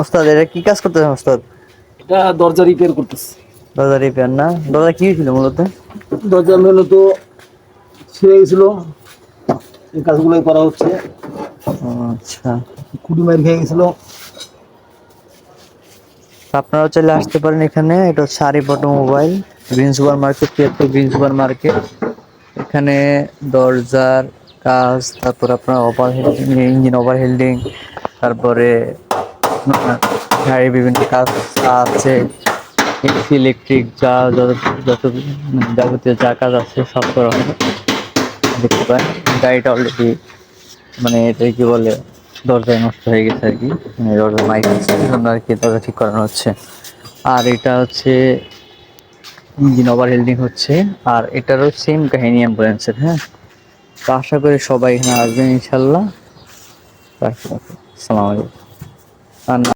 ওস্তাদ এটা কি কাজ করতেছেন ওস্তাদ? এটা দরজা রিপেয়ার করতেছে। দরজা রিপেয়ার না? দরজা কি হয়েছিল মূলত? দরজা মূলত ছিঁড়ে গেছিল, এই কাজগুলোই করা হচ্ছে। ও আচ্ছা। খুঁটি মার খেয়ে গেছিল। আপনারাও চাইলে আসতে পারেন এখানে। এটা হচ্ছে Arif automobile, green super market, green super market. এখানে দরজার কাজ, তারপর আপনার ওভার হেল্ডিং, ইঞ্জিন ওভার হেল্ডিং, তারপরে আপনার গাড়ির বিভিন্ন কাজ আছে, এসি ইলেকট্রিক যা যত যত যাবতীয় যা কাজ আছে সব করা হয়। দেখতে পারেন গাড়িটা অলরেডি মানে এটা কি বলে দরজায় নষ্ট হয়ে গেছে আর কি, মানে দরজার মাইক আছে এই জন্য আর কি দরজা ঠিক করানো হচ্ছে। আর এটা হচ্ছে ইঞ্জিন ওভার হেল্ডিং হচ্ছে। আর এটারও সেম কাহিনী অ্যাম্বুলেন্সের। হ্যাঁ, তো আশা করি সবাই এখানে আসবেন ইনশাল্লাহ। রাখি, আসসালামু আলাইকুম। আর